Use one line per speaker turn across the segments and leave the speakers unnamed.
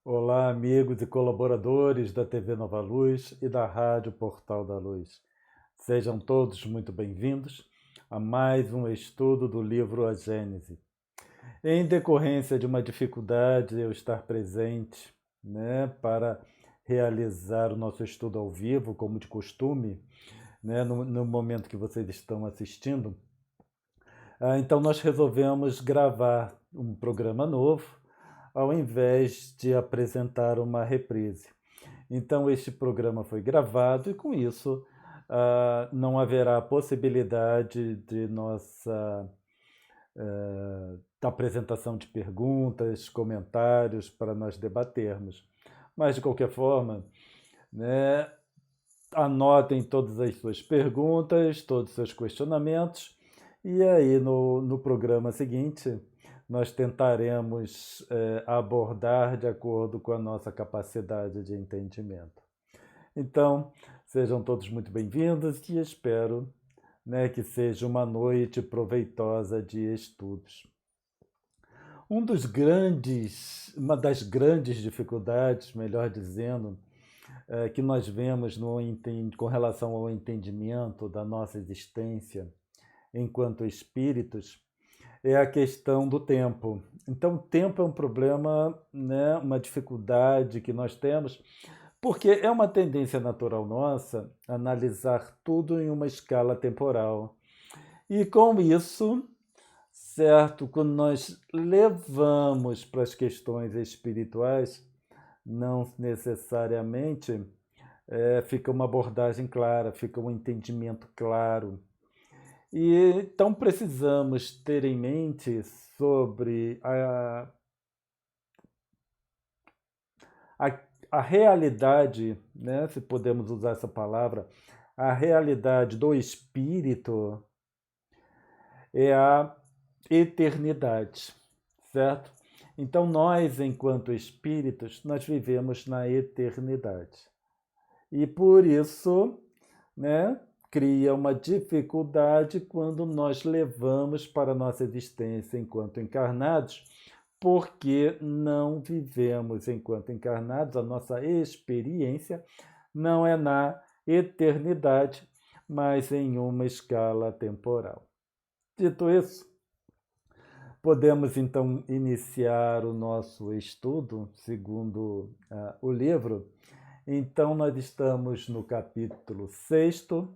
Olá, amigos e colaboradores da TV Nova Luz e da Rádio Portal da Luz. Sejam todos muito bem-vindos a mais um estudo do livro A Gênese. Em decorrência de uma dificuldade eu estar presente, para realizar o nosso estudo ao vivo, como de costume, no momento que vocês estão assistindo, então nós resolvemos gravar um programa novo, ao invés de apresentar uma reprise. Então, este programa foi gravado e, com isso, não haverá possibilidade de nossa da apresentação de perguntas, comentários para nós debatermos. Mas, de qualquer forma, né, anotem todas as suas perguntas, todos os seus questionamentos, e aí no programa seguinte nós tentaremos abordar de acordo com a nossa capacidade de entendimento. Então, sejam todos muito bem-vindos e espero, que seja uma noite proveitosa de estudos. Uma das grandes dificuldades, melhor dizendo, que nós vemos com relação ao entendimento da nossa existência enquanto espíritos é a questão do tempo. Então, o tempo é um problema, uma dificuldade que nós temos, porque é uma tendência natural nossa analisar tudo em uma escala temporal. E com isso, certo, quando nós levamos para as questões espirituais, não necessariamente fica uma abordagem clara, fica um entendimento claro. E então precisamos ter em mente sobre a, a realidade, se podemos usar essa palavra, a realidade do espírito é a eternidade, certo? Então nós, enquanto espíritos, nós vivemos na eternidade. E por isso, cria uma dificuldade quando nós levamos para a nossa existência enquanto encarnados, porque não vivemos enquanto encarnados, a nossa experiência não é na eternidade, mas em uma escala temporal. Dito isso, podemos então iniciar o nosso estudo, segundo o livro. Então, nós estamos no capítulo 6º,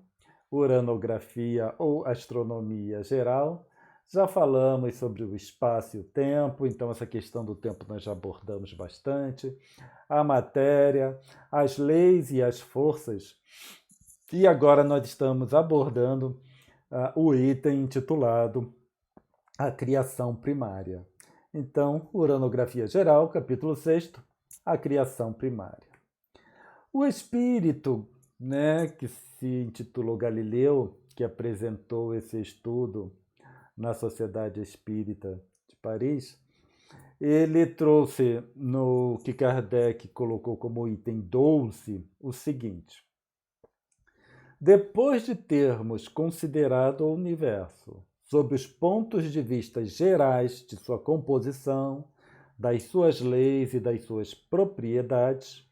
Uranografia ou Astronomia Geral. Já falamos sobre o espaço e o tempo, então essa questão do tempo nós já abordamos bastante. A matéria, as leis e as forças. E agora nós estamos abordando o item intitulado A Criação Primária. Então, Uranografia Geral, capítulo 6º, A Criação Primária. O espírito, que se intitulou Galileu, que apresentou esse estudo na Sociedade Espírita de Paris, ele trouxe no que Kardec colocou como item 12 o seguinte: depois de termos considerado o universo sob os pontos de vista gerais de sua composição, das suas leis e das suas propriedades,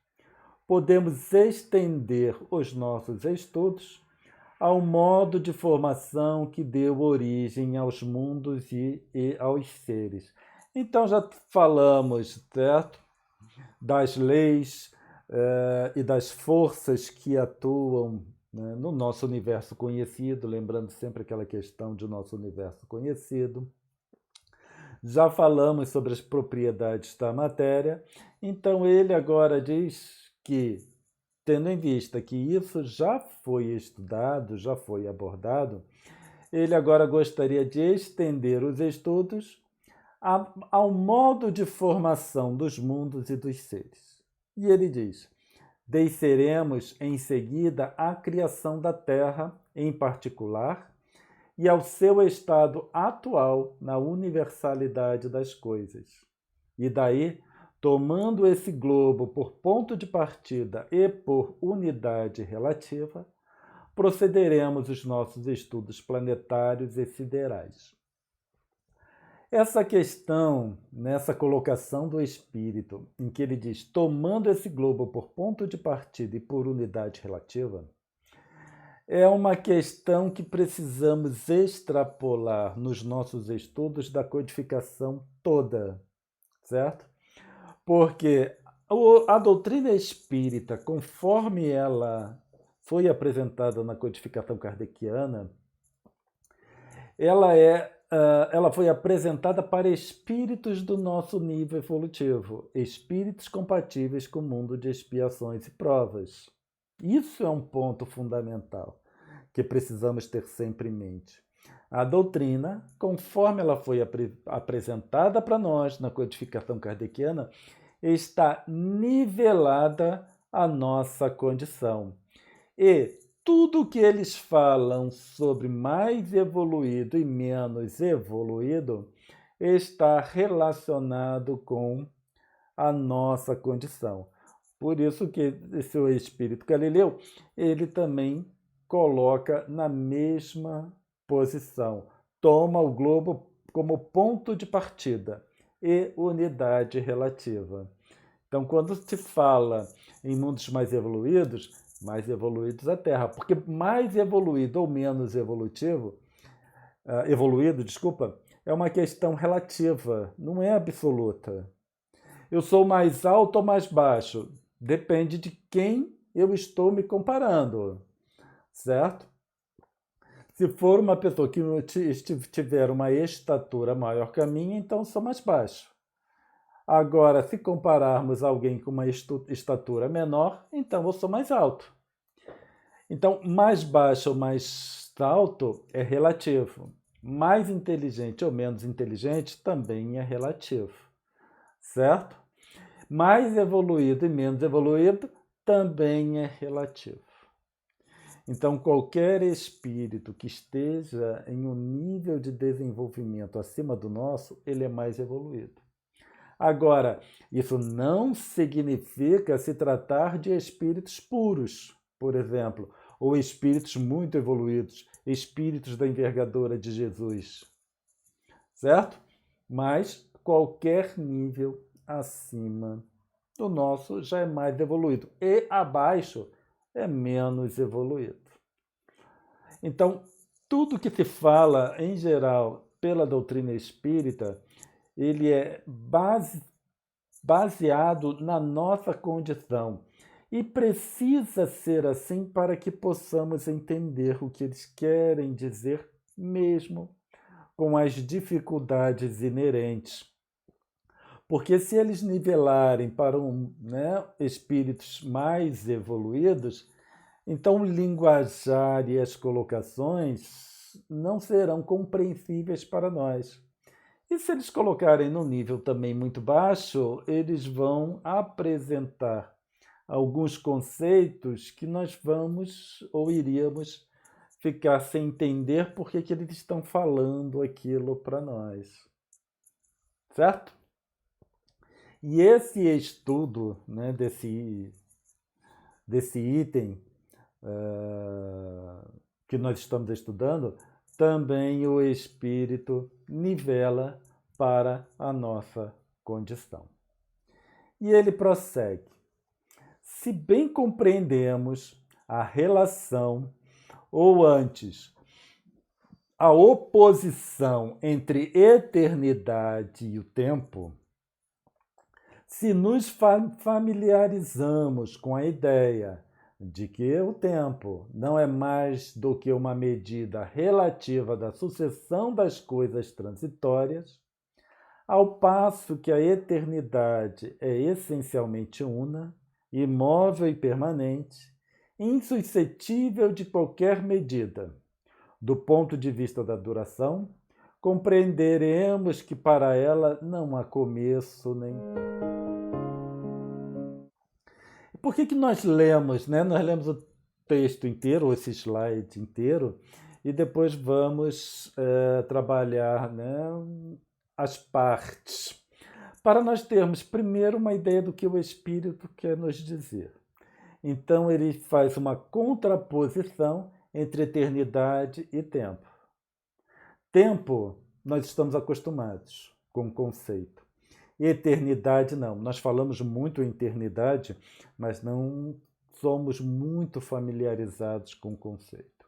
podemos estender os nossos estudos ao modo de formação que deu origem aos mundos e aos seres. Então já falamos, certo, das leis e das forças que atuam, no nosso universo conhecido, lembrando sempre aquela questão de nosso universo conhecido. Já falamos sobre as propriedades da matéria, então ele agora diz que, tendo em vista que isso já foi estudado, já foi abordado, ele agora gostaria de estender os estudos ao modo de formação dos mundos e dos seres. E ele diz: desceremos em seguida à criação da Terra, em particular, e ao seu estado atual na universalidade das coisas. E daí, tomando esse globo por ponto de partida e por unidade relativa, procederemos os nossos estudos planetários e siderais. Essa questão, nessa colocação do Espírito, em que ele diz, tomando esse globo por ponto de partida e por unidade relativa, é uma questão que precisamos extrapolar nos nossos estudos da codificação toda, certo? Porque a doutrina espírita, conforme ela foi apresentada na codificação kardeciana, ela foi apresentada para espíritos do nosso nível evolutivo, espíritos compatíveis com o mundo de expiações e provas. Isso é um ponto fundamental que precisamos ter sempre em mente. A doutrina, conforme ela foi apresentada para nós na codificação kardeciana, está nivelada à nossa condição. E tudo que eles falam sobre mais evoluído e menos evoluído está relacionado com a nossa condição. Por isso que esse espírito Galileu, ele também coloca na mesma posição. Toma o globo como ponto de partida e unidade relativa. Então, quando se fala em mundos mais evoluídos a Terra, porque mais evoluído ou menos evoluído, é uma questão relativa, não é absoluta. Eu sou mais alto ou mais baixo? Depende de quem eu estou me comparando, certo? Se for uma pessoa que tiver uma estatura maior que a minha, então sou mais baixo. Agora, se compararmos alguém com uma estatura menor, então eu sou mais alto. Então, mais baixo ou mais alto é relativo. Mais inteligente ou menos inteligente também é relativo, certo? Mais evoluído e menos evoluído também é relativo. Então, qualquer espírito que esteja em um nível de desenvolvimento acima do nosso, ele é mais evoluído. Agora, isso não significa se tratar de espíritos puros, por exemplo, ou espíritos muito evoluídos, espíritos da envergadura de Jesus, certo? Mas qualquer nível acima do nosso já é mais evoluído e abaixo é menos evoluído. Então, tudo que se fala, em geral, pela doutrina espírita, ele é baseado na nossa condição. E precisa ser assim para que possamos entender o que eles querem dizer, mesmo com as dificuldades inerentes. Porque se eles nivelarem para espíritos mais evoluídos, então o linguajar e as colocações não serão compreensíveis para nós. E se eles colocarem no nível também muito baixo, eles vão apresentar alguns conceitos que nós vamos ou iríamos ficar sem entender porque que eles estão falando aquilo para nós. Certo? E esse estudo, né, desse item que nós estamos estudando, também o espírito nivela para a nossa condição. E ele prossegue. Se bem compreendemos a relação, ou antes, a oposição entre eternidade e o tempo, se nos familiarizamos com a ideia de que o tempo não é mais do que uma medida relativa da sucessão das coisas transitórias, ao passo que a eternidade é essencialmente una, imóvel e permanente, insuscetível de qualquer medida. Do ponto de vista da duração, compreenderemos que para ela não há começo nem... Por que nós lemos, né? Nós lemos o texto inteiro, esse slide inteiro, e depois vamos trabalhar, né, as partes, para nós termos primeiro uma ideia do que o Espírito quer nos dizer. Então ele faz uma contraposição entre eternidade e tempo. Tempo, nós estamos acostumados. com conceito. Eternidade não. Nós falamos muito em eternidade, mas não somos muito familiarizados com o conceito.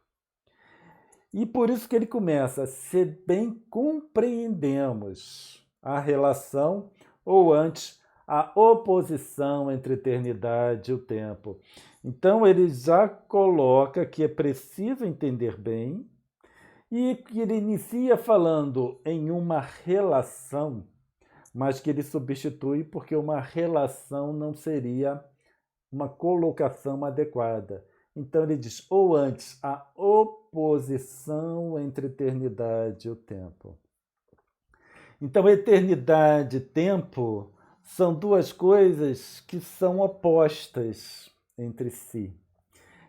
E por isso que ele começa, se bem compreendemos a relação, ou antes, a oposição entre a eternidade e o tempo. Então ele já coloca que é preciso entender bem e que ele inicia falando em uma relação, mas que ele substitui porque uma relação não seria uma colocação adequada. Então ele diz, ou antes, a oposição entre eternidade e o tempo. Então, eternidade e tempo são duas coisas que são opostas entre si.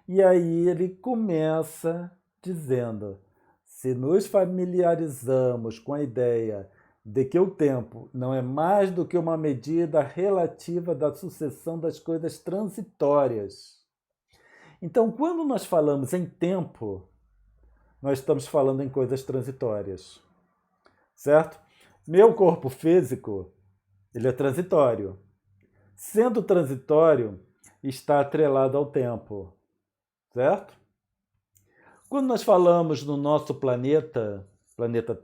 E aí ele começa dizendo, se nos familiarizamos com a ideia de que o tempo não é mais do que uma medida relativa da sucessão das coisas transitórias. Então, quando nós falamos em tempo, nós estamos falando em coisas transitórias, certo? Meu corpo físico, ele é transitório. Sendo transitório, está atrelado ao tempo, certo? Quando nós falamos no nosso planeta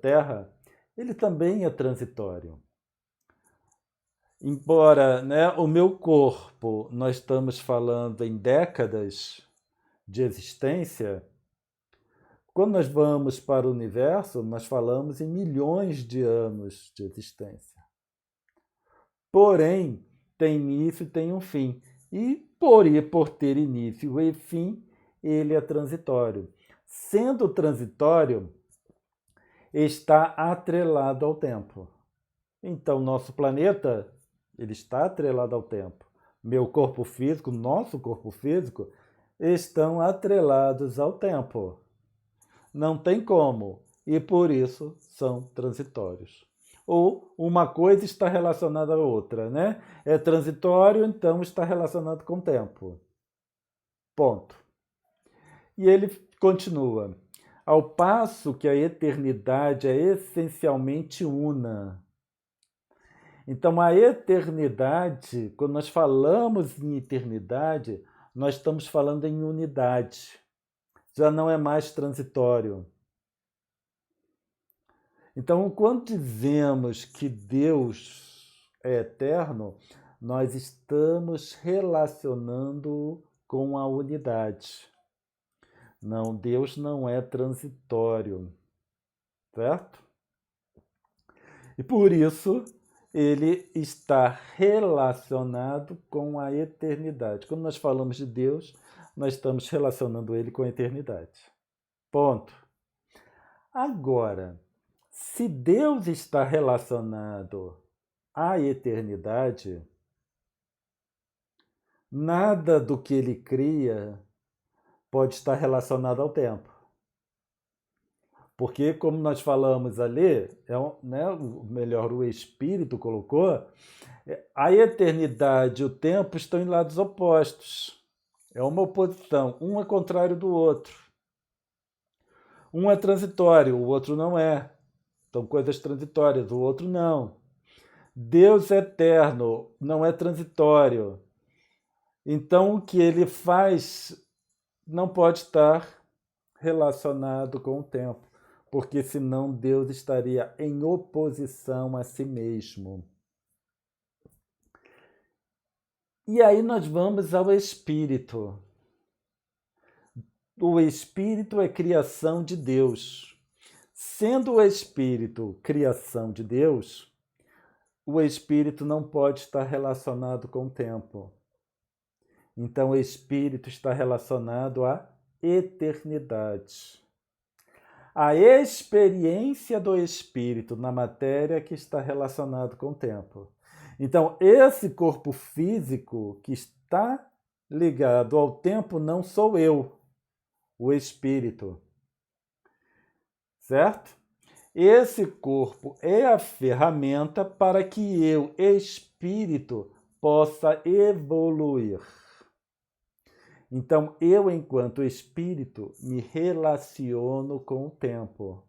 Terra, ele também é transitório. Embora, né, o meu corpo, nós estamos falando em décadas de existência, quando nós vamos para o universo, nós falamos em milhões de anos de existência. Porém, tem início e tem um fim. E por ter início e fim, ele é transitório. Sendo transitório, está atrelado ao tempo. Então, nosso planeta, ele está atrelado ao tempo. Meu corpo físico, nosso corpo físico, estão atrelados ao tempo. Não tem como, e por isso são transitórios. Ou uma coisa está relacionada à outra, né? É transitório, então está relacionado com o tempo. Ponto. E ele continua. Ao passo que a eternidade é essencialmente una. Então, a eternidade, quando nós falamos em eternidade, nós estamos falando em unidade. Já não é mais transitório. Então, quando dizemos que Deus é eterno, nós estamos relacionando com a unidade. Não, Deus não é transitório, certo? E por isso ele está relacionado com a eternidade. Quando nós falamos de Deus, nós estamos relacionando ele com a eternidade. Ponto. Agora, se Deus está relacionado à eternidade, nada do que ele cria pode estar relacionado ao tempo. Porque, como nós falamos ali, né, melhor, o Espírito colocou, a eternidade e o tempo estão em lados opostos. É uma oposição, um é contrário do outro. Um é transitório, o outro não é. São coisas transitórias, o outro não. Deus é eterno, não é transitório. Então, o que ele faz não pode estar relacionado com o tempo, porque senão Deus estaria em oposição a si mesmo. E aí nós vamos ao Espírito. O Espírito é criação de Deus. Sendo o Espírito criação de Deus, o Espírito não pode estar relacionado com o tempo. Então, o Espírito está relacionado à eternidade. A experiência do Espírito na matéria que está relacionado com o tempo. Então, esse corpo físico que está ligado ao tempo não sou eu, o Espírito. Certo? Esse corpo é a ferramenta para que eu, Espírito, possa evoluir. Então, eu, enquanto espírito, me relaciono com o tempo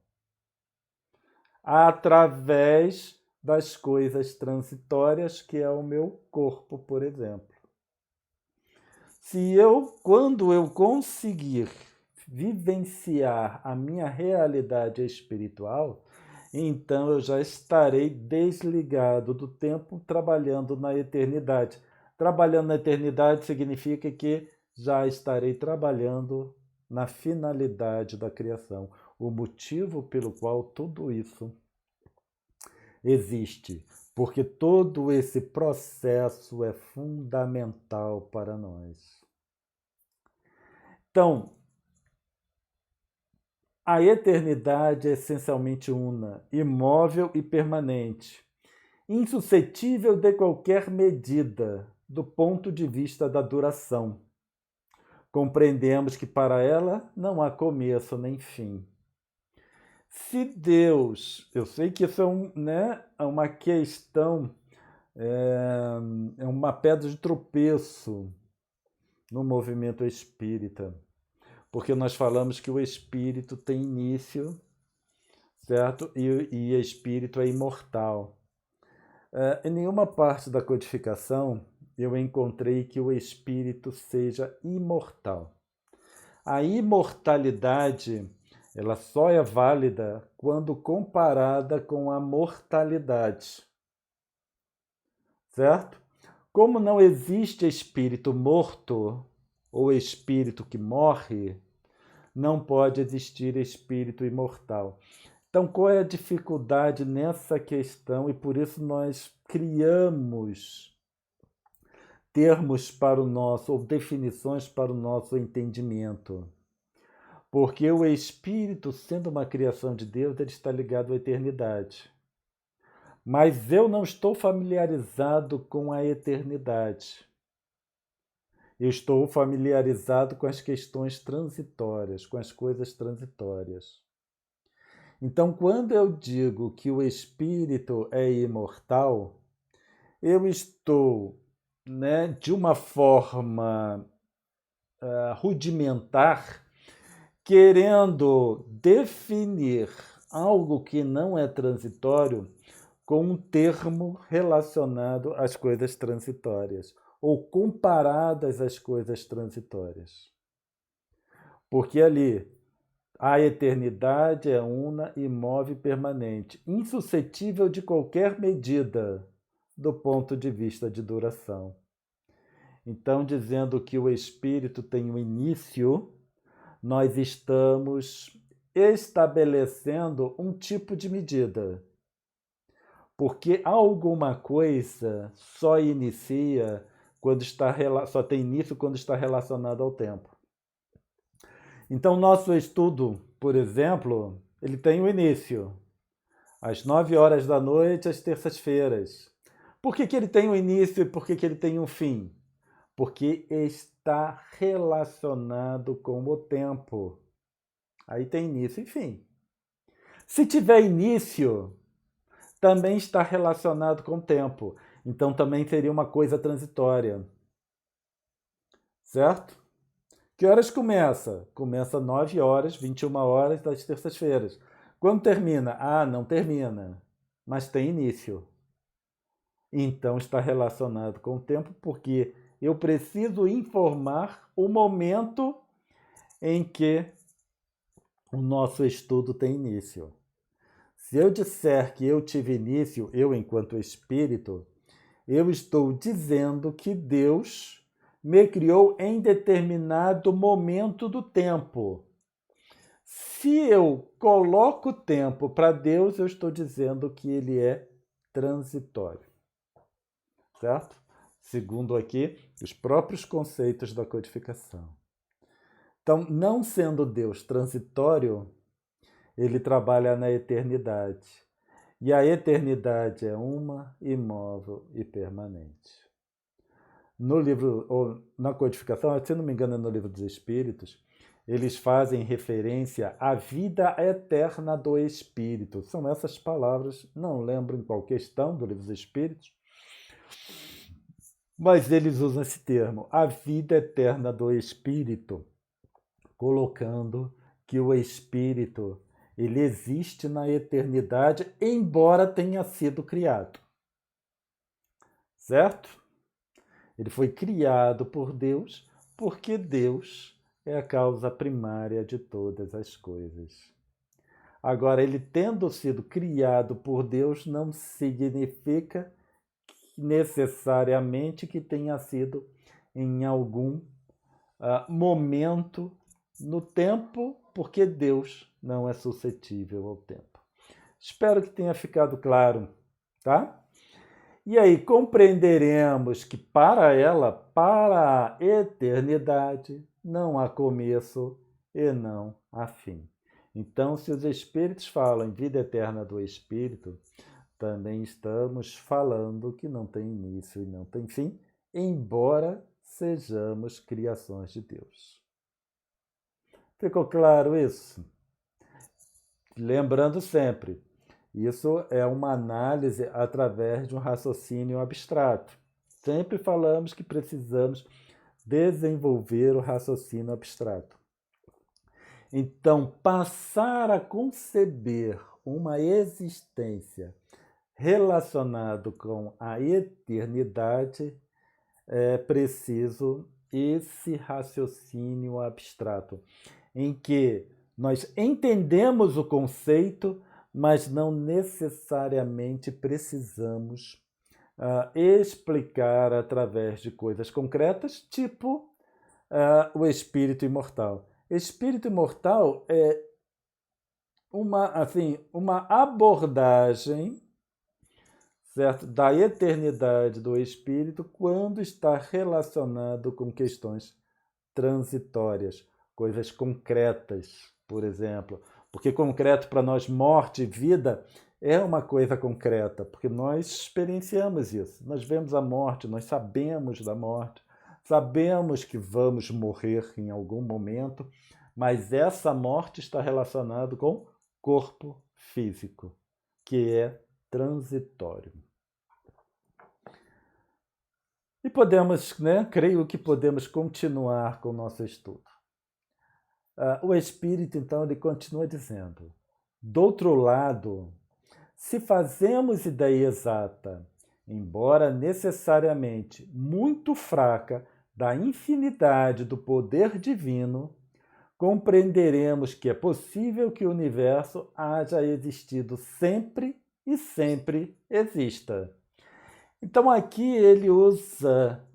através das coisas transitórias, que é o meu corpo, por exemplo. Quando eu conseguir vivenciar a minha realidade espiritual, então eu já estarei desligado do tempo, trabalhando na eternidade. Trabalhando na eternidade significa que já estarei trabalhando na finalidade da criação, o motivo pelo qual tudo isso existe, porque todo esse processo é fundamental para nós. Então, a eternidade é essencialmente una, imóvel e permanente, insuscetível de qualquer medida do ponto de vista da duração. Compreendemos que para ela não há começo nem fim. Se Deus, eu sei que isso é uma questão, é uma pedra de tropeço no movimento espírita, porque nós falamos que o espírito tem início, certo? E espírito é imortal. Em nenhuma parte da codificação eu encontrei que o espírito seja imortal. A imortalidade, ela só é válida quando comparada com a mortalidade, certo? Como não existe espírito morto ou espírito que morre, não pode existir espírito imortal. Então, qual é a dificuldade nessa questão? E por isso nós criamos termos para o nosso, ou definições para o nosso entendimento. Porque o espírito, sendo uma criação de Deus, ele está ligado à eternidade. Mas eu não estou familiarizado com a eternidade. Eu estou familiarizado com as questões transitórias, com as coisas transitórias. Então, quando eu digo que o espírito é imortal, eu estou, de uma forma rudimentar, querendo definir algo que não é transitório com um termo relacionado às coisas transitórias ou comparadas às coisas transitórias. Porque ali a eternidade é una, imóvel e permanente, insuscetível de qualquer medida do ponto de vista de duração. Então, dizendo que o espírito tem um início, nós estamos estabelecendo um tipo de medida. Porque alguma coisa só inicia só tem início quando está relacionado ao tempo. Então, nosso estudo, por exemplo, ele tem um início, às 9 horas da noite, às terças-feiras. Por que ele tem um início e por que ele tem um fim? Porque está relacionado com o tempo. Aí tem início e fim. Se tiver início, também está relacionado com o tempo. Então também seria uma coisa transitória. Certo? Que horas começa? Começa 9 horas, 21 horas das terças-feiras. Quando termina? Ah, não termina, mas tem início. Então está relacionado com o tempo, porque eu preciso informar o momento em que o nosso estudo tem início. Se eu disser que eu tive início, eu enquanto espírito, eu estou dizendo que Deus me criou em determinado momento do tempo. Se eu coloco o tempo para Deus, eu estou dizendo que ele é transitório. Certo? Segundo aqui, os próprios conceitos da codificação. Então, não sendo Deus transitório, ele trabalha na eternidade. E a eternidade é uma, imóvel e permanente. No livro, ou na codificação, se não me engano, é no livro dos Espíritos, eles fazem referência à vida eterna do Espírito. São essas palavras, não lembro em qual questão do livro dos Espíritos, mas eles usam esse termo, a vida eterna do Espírito, colocando que o Espírito Ele existe na eternidade, embora tenha sido criado. Certo? Ele foi criado por Deus, porque Deus é a causa primária de todas as coisas. Agora, ele tendo sido criado por Deus, não significa necessariamente que tenha sido em algum momento no tempo, porque Deus não é suscetível ao tempo. Espero que tenha ficado claro, tá? E aí compreenderemos que para ela, para a eternidade, não há começo e não há fim. Então, se os espíritos falam em vida eterna do espírito, também estamos falando que não tem início e não tem fim, embora sejamos criações de Deus. Ficou claro isso? Lembrando sempre, isso é uma análise através de um raciocínio abstrato. Sempre falamos que precisamos desenvolver o raciocínio abstrato. Então, passar a conceber uma existência relacionada com a eternidade é preciso esse raciocínio abstrato, em que nós entendemos o conceito, mas não necessariamente precisamos explicar através de coisas concretas, tipo o espírito imortal. Espírito imortal é uma abordagem, certo, da eternidade do espírito quando está relacionado com questões transitórias, coisas concretas, por exemplo. Porque concreto para nós, morte e vida, é uma coisa concreta, porque nós experienciamos isso. Nós vemos a morte, nós sabemos da morte, sabemos que vamos morrer em algum momento, mas essa morte está relacionada com corpo físico, que é transitório. E podemos, creio que podemos continuar com o nosso estudo. O Espírito, então, ele continua dizendo: do outro lado, se fazemos ideia exata, embora necessariamente muito fraca, da infinidade do poder divino, compreenderemos que é possível que o universo haja existido sempre e sempre exista. Então aqui ele usa,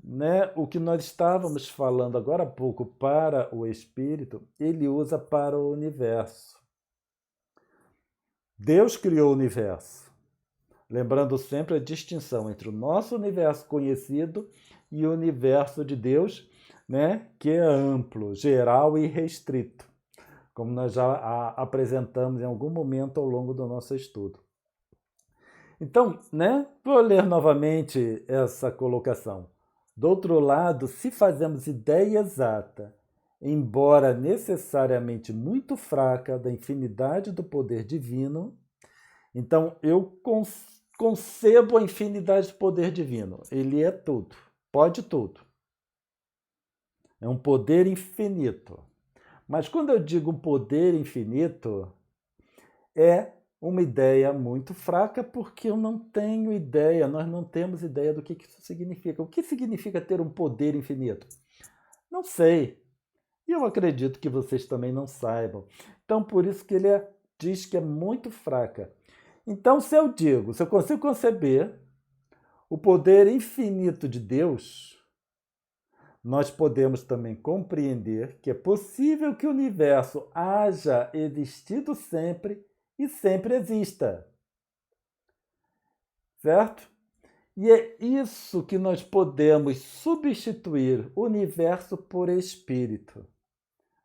o que nós estávamos falando agora há pouco para o espírito, ele usa para o universo. Deus criou o universo. Lembrando sempre a distinção entre o nosso universo conhecido e o universo de Deus, que é amplo, geral e restrito, como nós já apresentamos em algum momento ao longo do nosso estudo. Então, vou ler novamente essa colocação. Do outro lado, se fazemos ideia exata, embora necessariamente muito fraca, da infinidade do poder divino, então eu concebo a infinidade do poder divino. Ele é tudo, pode tudo. É um poder infinito. Mas quando eu digo um poder infinito, é uma ideia muito fraca, porque eu não tenho ideia, nós não temos ideia do que isso significa. O que significa ter um poder infinito? Não sei. E eu acredito que vocês também não saibam. Então, por isso que ele diz que é muito fraca. Então, se eu consigo conceber o poder infinito de Deus, nós podemos também compreender que é possível que o universo haja existido sempre e sempre exista. Certo? E é isso que nós podemos substituir o universo por espírito.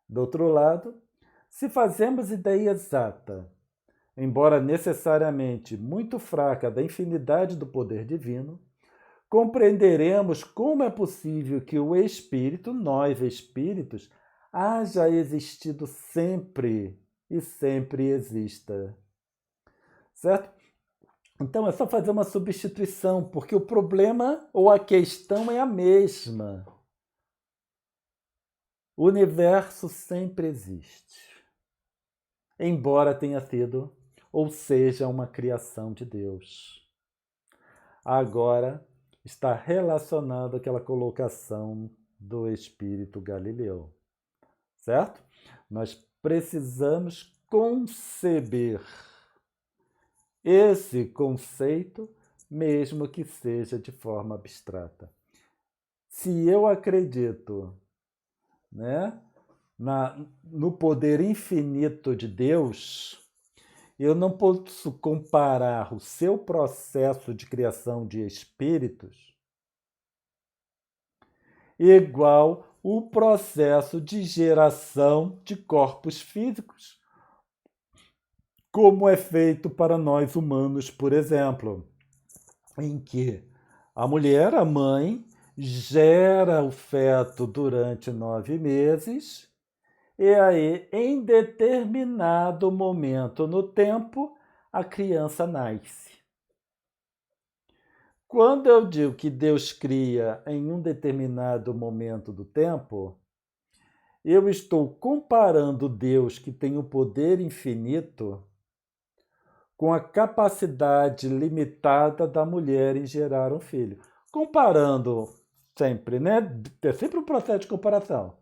Do outro lado, se fazemos ideia exata, embora necessariamente muito fraca, da infinidade do poder divino, compreenderemos como é possível que o espírito, nós espíritos, haja existido sempre e sempre exista. Certo? Então é só fazer uma substituição, porque o problema ou a questão é a mesma. O universo sempre existe. embora tenha sido ou seja uma criação de Deus. Agora está relacionado àquela colocação do Espírito Galileu, certo? Nós precisamos conceber esse conceito, mesmo que seja de forma abstrata. Se eu acredito, né, no poder infinito de Deus, eu não posso comparar o seu processo de criação de espíritos igual o processo de geração de corpos físicos, como é feito para nós humanos, por exemplo, em que a mulher, a mãe, gera o feto durante 9 meses e aí, em determinado momento no tempo, a criança nasce. Quando eu digo que Deus cria em um determinado momento do tempo, eu estou comparando Deus, que tem o poder infinito, com a capacidade limitada da mulher em gerar um filho. Comparando sempre, né? É sempre um processo de comparação.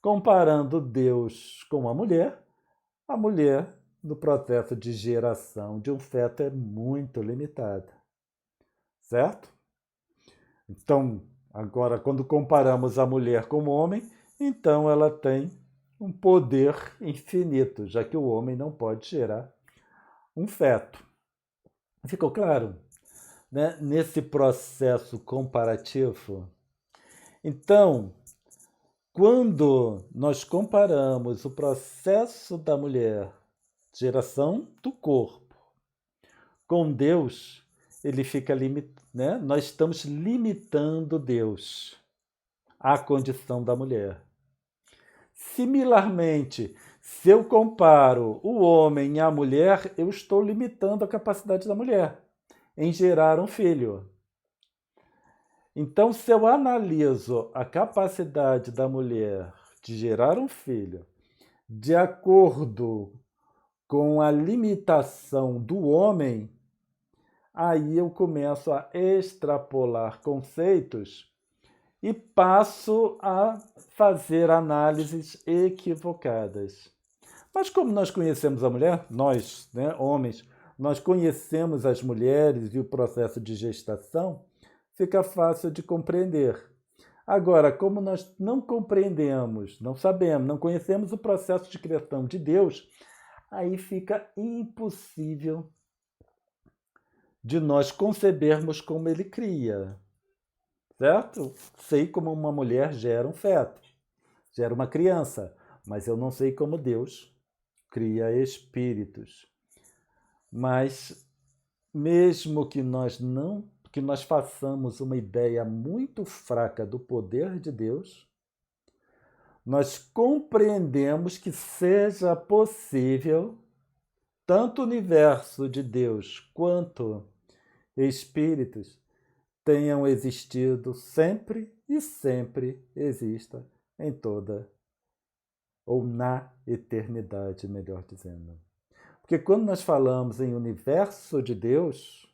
Comparando Deus com a mulher no processo de geração de um feto é muito limitada, certo? Então, agora, quando comparamos a mulher com o homem, então ela tem um poder infinito, já que o homem não pode gerar um feto. Ficou claro? Né? Nesse processo comparativo. Então, quando nós comparamos o processo da mulher, geração do corpo, com Deus, ele fica limitado, né? Nós estamos limitando Deus à condição da mulher. Similarmente, se eu comparo o homem à mulher, eu estou limitando a capacidade da mulher em gerar um filho. Então, se eu analiso a capacidade da mulher de gerar um filho de acordo com a limitação do homem, aí eu começo a extrapolar conceitos e passo a fazer análises equivocadas. Mas como nós conhecemos a mulher, nós, né, homens, nós conhecemos as mulheres e o processo de gestação, fica fácil de compreender. Agora, como nós não compreendemos, não sabemos, não conhecemos o processo de criação de Deus, aí fica impossível de nós concebermos como ele cria, certo? Sei como uma mulher gera um feto, gera uma criança, mas eu não sei como Deus cria espíritos. Mas mesmo que nós façamos uma ideia muito fraca do poder de Deus, nós compreendemos que seja possível tanto o universo de Deus quanto espíritos tenham existido sempre e sempre exista em toda ou na eternidade, melhor dizendo. Porque quando nós falamos em universo de Deus,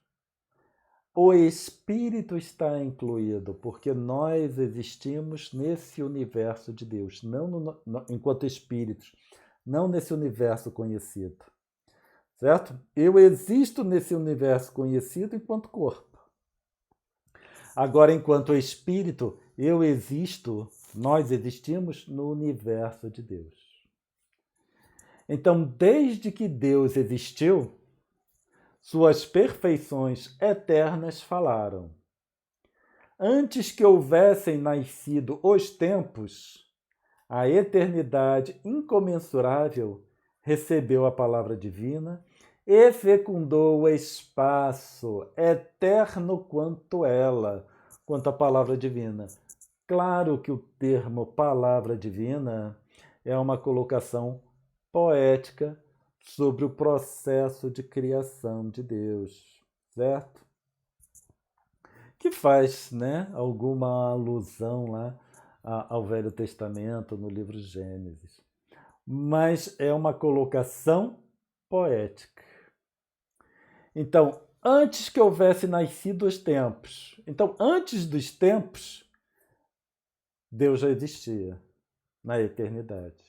o espírito está incluído, porque nós existimos nesse universo de Deus, não enquanto espíritos, não nesse universo conhecido. Certo? Eu existo nesse universo conhecido enquanto corpo. Agora, enquanto espírito, eu existo, nós existimos no universo de Deus. Então, desde que Deus existiu, suas perfeições eternas falaram. Antes que houvessem nascido os tempos, a eternidade incomensurável recebeu a palavra divina e fecundou o espaço eterno quanto ela, quanto a palavra divina. Claro que o termo palavra divina é uma colocação poética sobre o processo de criação de Deus, certo? Que faz, né, alguma alusão lá ao Velho Testamento, no livro Gênesis. mas é uma colocação poética. Então, antes que houvesse nascido os tempos, então antes dos tempos, Deus já existia na eternidade.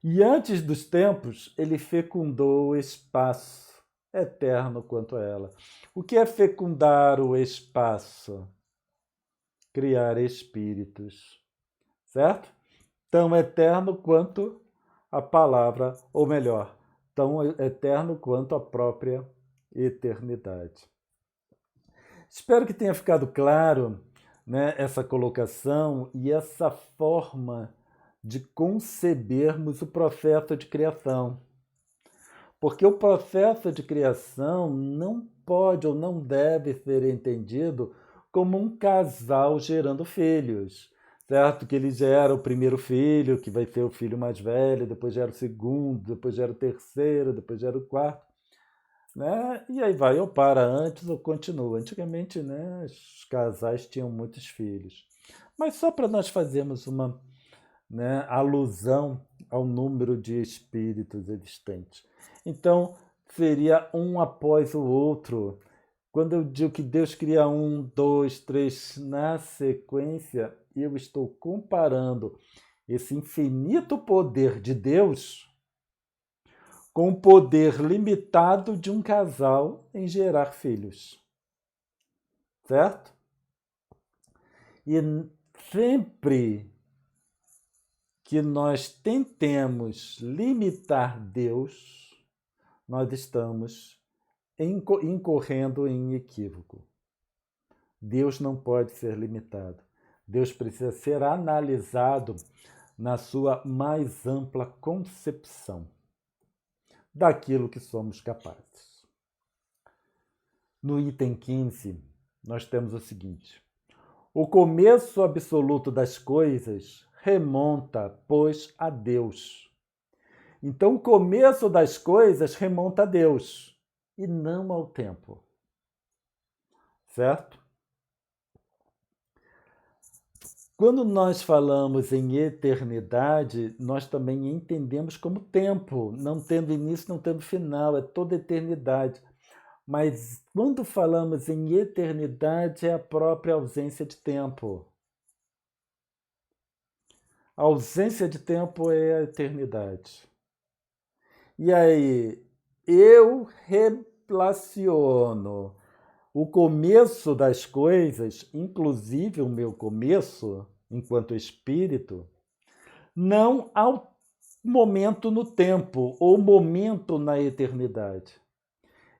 E antes dos tempos, ele fecundou o espaço, eterno quanto ela. O que é fecundar o espaço? Criar espíritos, certo? Tão eterno quanto a palavra, ou melhor, tão eterno quanto a própria eternidade. Espero que tenha ficado claro, né, essa colocação e essa forma de concebermos o processo de criação. Porque o processo de criação não pode ou não deve ser entendido como um casal gerando filhos, certo? Que ele gera o primeiro filho, que vai ser o filho mais velho, depois gera o segundo, depois gera o terceiro, depois gera o quarto, né? E aí vai, ou para antes ou continua. Antigamente, né, os casais tinham muitos filhos. Mas só para nós fazermos uma, né, alusão ao número de espíritos existentes. Então, seria um após o outro. Quando eu digo que Deus cria um, dois, três na sequência, eu estou comparando esse infinito poder de Deus com o poder limitado de um casal em gerar filhos. Certo? E sempre que nós tentemos limitar Deus, nós estamos incorrendo em equívoco. Deus não pode ser limitado. Deus precisa ser analisado na sua mais ampla concepção daquilo que somos capazes. No item 15, nós temos o seguinte: o começo absoluto das coisas remonta, pois, a Deus. Então, o começo das coisas remonta a Deus e não ao tempo. Certo? Quando nós falamos em eternidade, nós também entendemos como tempo, não tendo início, não tendo final, é toda eternidade. Mas quando falamos em eternidade, é a própria ausência de tempo. A ausência de tempo é a eternidade. E aí, eu relaciono o começo das coisas, inclusive o meu começo, enquanto espírito, não ao momento no tempo ou momento na eternidade.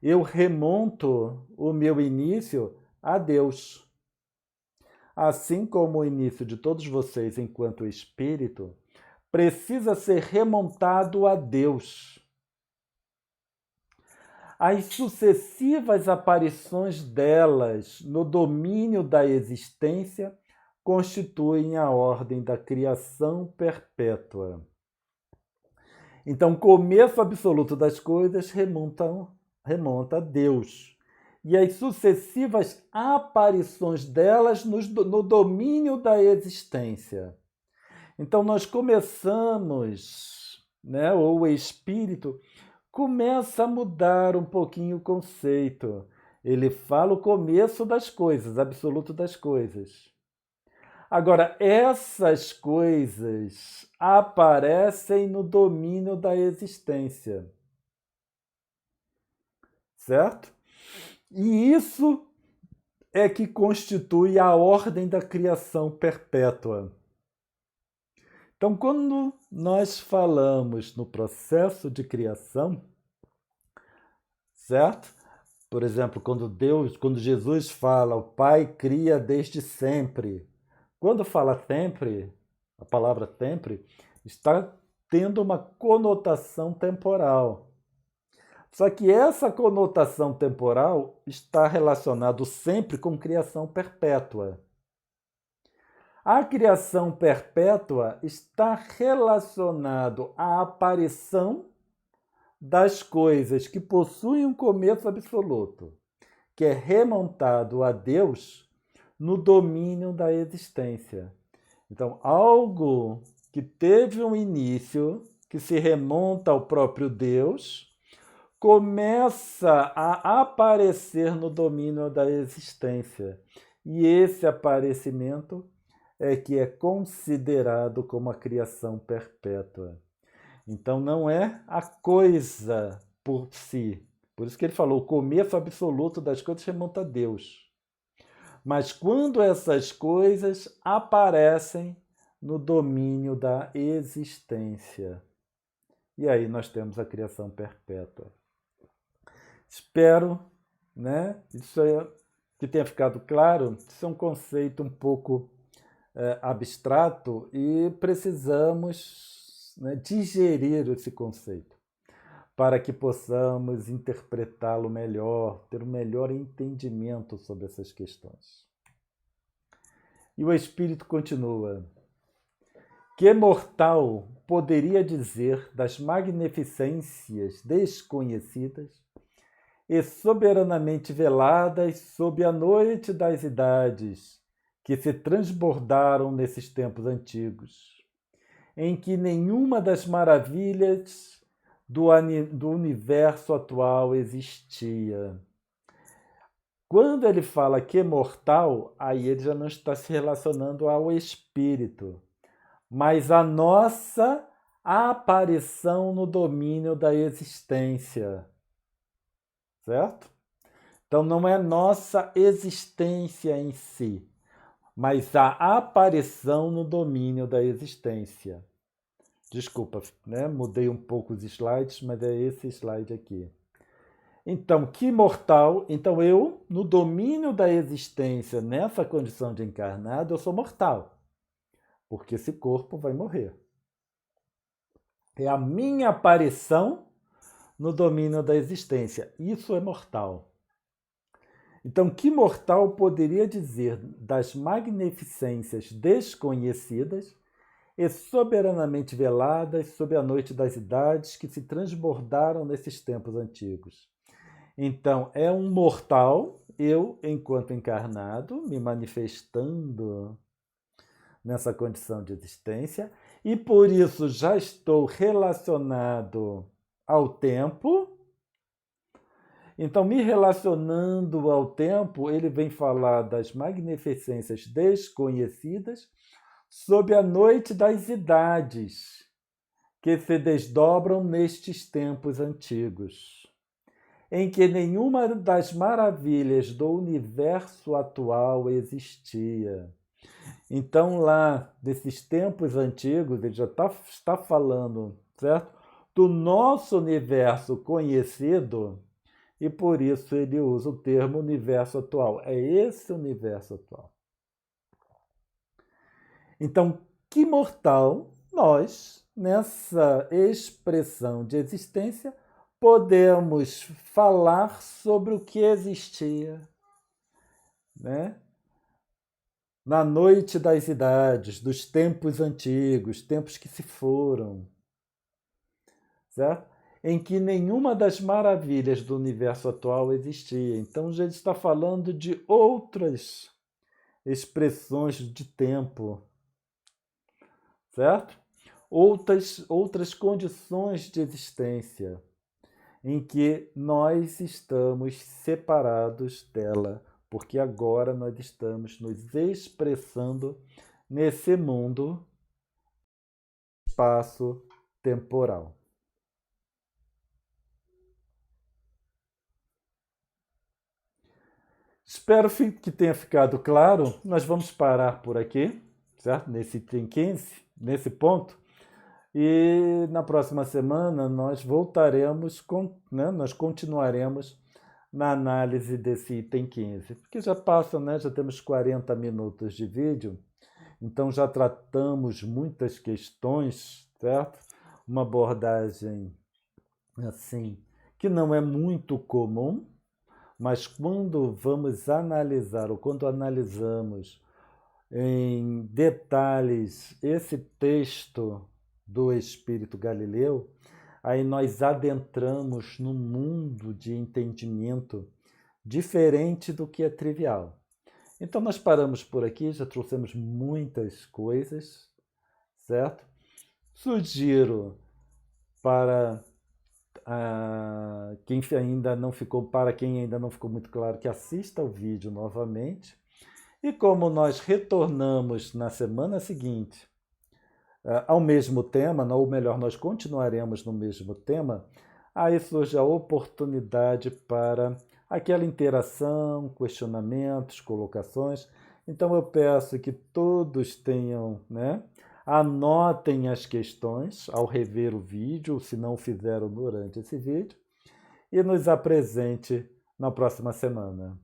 Eu remonto o meu início a Deus. Assim como o início de todos vocês enquanto espírito precisa ser remontado a Deus. As sucessivas aparições delas no domínio da existência constituem a ordem da criação perpétua. Então, o começo absoluto das coisas remonta a Deus. E as sucessivas aparições delas no domínio da existência. Então, nós começamos, né, ou o espírito começa a mudar um pouquinho o conceito. Ele fala o começo das coisas, absoluto das coisas. Agora, essas coisas aparecem no domínio da existência. Certo? E isso é que constitui a ordem da criação perpétua. Então, quando nós falamos no processo de criação, certo? Por exemplo, quando Jesus fala, o Pai cria desde sempre. Quando fala sempre, a palavra sempre, está tendo uma conotação temporal. Só que essa conotação temporal está relacionada sempre com criação perpétua. A criação perpétua está relacionado à aparição das coisas que possuem um começo absoluto, que é remontado a Deus no domínio da existência. Então, algo que teve um início que se remonta ao próprio Deus, começa a aparecer no domínio da existência. E esse aparecimento é que é considerado como a criação perpétua. Então não é a coisa por si. Por isso que ele falou, o começo absoluto das coisas remonta a Deus. Mas quando essas coisas aparecem no domínio da existência. E aí nós temos a criação perpétua. Espero, né, que tenha ficado claro. Isso é um conceito um pouco abstrato e precisamos, né, digerir esse conceito para que possamos interpretá-lo melhor, ter um melhor entendimento sobre essas questões. E o Espírito continua. Que mortal poderia dizer das magnificências desconhecidas e soberanamente veladas sob a noite das idades que se transbordaram nesses tempos antigos, em que nenhuma das maravilhas do universo atual existia. Quando ele fala que é mortal, aí ele já não está se relacionando ao espírito, mas à nossa aparição no domínio da existência. Certo? Então não é nossa existência em si, mas a aparição no domínio da existência. Desculpa, né? Mudei um pouco os slides, mas é esse slide aqui. Então, que mortal? Então eu, no domínio da existência, nessa condição de encarnado, eu sou mortal, porque esse corpo vai morrer. É a minha aparição no domínio da existência. Isso é mortal. Então, que mortal poderia dizer das magnificências desconhecidas e soberanamente veladas sob a noite das idades que se transbordaram nesses tempos antigos? Então, é um mortal, eu, enquanto encarnado, me manifestando nessa condição de existência, e por isso já estou relacionado ao tempo. Então, me relacionando ao tempo, ele vem falar das magnificências desconhecidas sob a noite das idades, que se desdobram nestes tempos antigos, em que nenhuma das maravilhas do universo atual existia. Então, lá, desses tempos antigos, ele já está falando, certo? Do nosso universo conhecido, e por isso ele usa o termo universo atual. É esse universo atual. Então, que mortal nós, nessa expressão de existência, podemos falar sobre o que existia, né? Na noite das idades, dos tempos antigos, tempos que se foram, certo? Em que nenhuma das maravilhas do universo atual existia. Então, já está falando de outras expressões de tempo, certo? Outras condições de existência em que nós estamos separados dela, porque agora nós estamos nos expressando nesse mundo espaço-temporal. Espero que tenha ficado claro. Nós vamos parar por aqui, certo? Nesse item 15, nesse ponto. E na próxima semana nós voltaremos, nós continuaremos na análise desse item 15. Porque já passa, né? Já temos 40 minutos de vídeo, então já tratamos muitas questões, certo? Uma abordagem assim que não é muito comum, mas quando vamos analisar, ou quando analisamos em detalhes esse texto do Espírito Galileu, aí nós adentramos num mundo de entendimento diferente do que é trivial. Então nós paramos por aqui, já trouxemos muitas coisas, certo? Sugiro para para quem ainda não ficou muito claro, que assista o vídeo novamente. E como nós retornamos na semana seguinte ao mesmo tema, ou melhor, nós continuaremos no mesmo tema, aí surge a oportunidade para aquela interação, questionamentos, colocações. Então eu peço que todos tenham, anotem as questões ao rever o vídeo, se não fizeram durante esse vídeo, e nos apresente na próxima semana.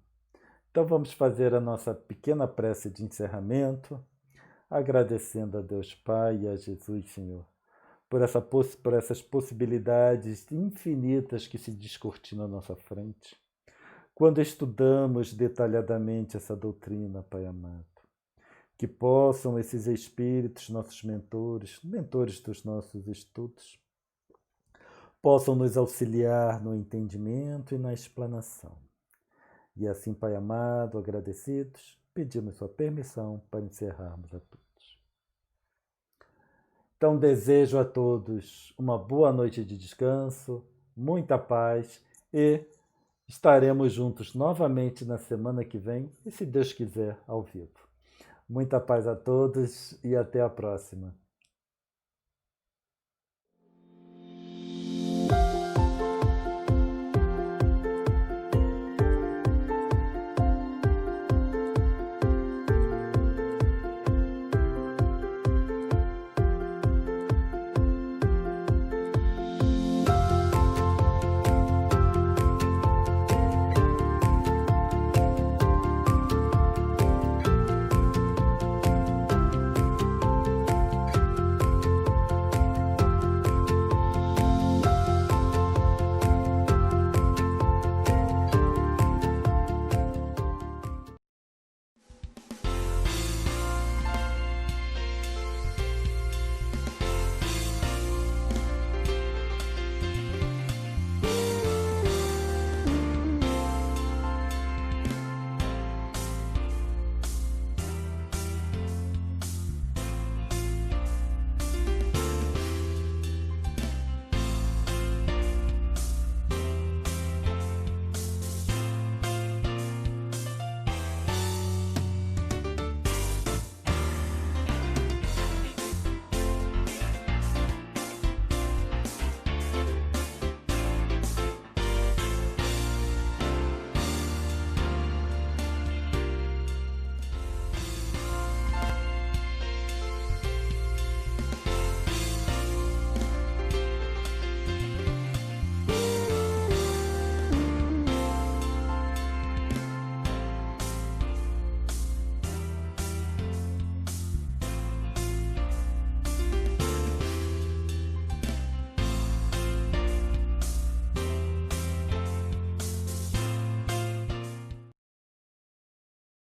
Então vamos fazer a nossa pequena prece de encerramento, agradecendo a Deus Pai e a Jesus, Senhor, por essas possibilidades infinitas que se descortinam à nossa frente, quando estudamos detalhadamente essa doutrina, Pai amado. Que possam esses espíritos, nossos mentores dos nossos estudos, possam nos auxiliar no entendimento e na explanação. E assim, Pai amado, agradecidos, pedimos sua permissão para encerrarmos a todos. Então desejo a todos uma boa noite de descanso, muita paz e estaremos juntos novamente na semana que vem e, se Deus quiser, ao vivo. Muita paz a todos e até a próxima.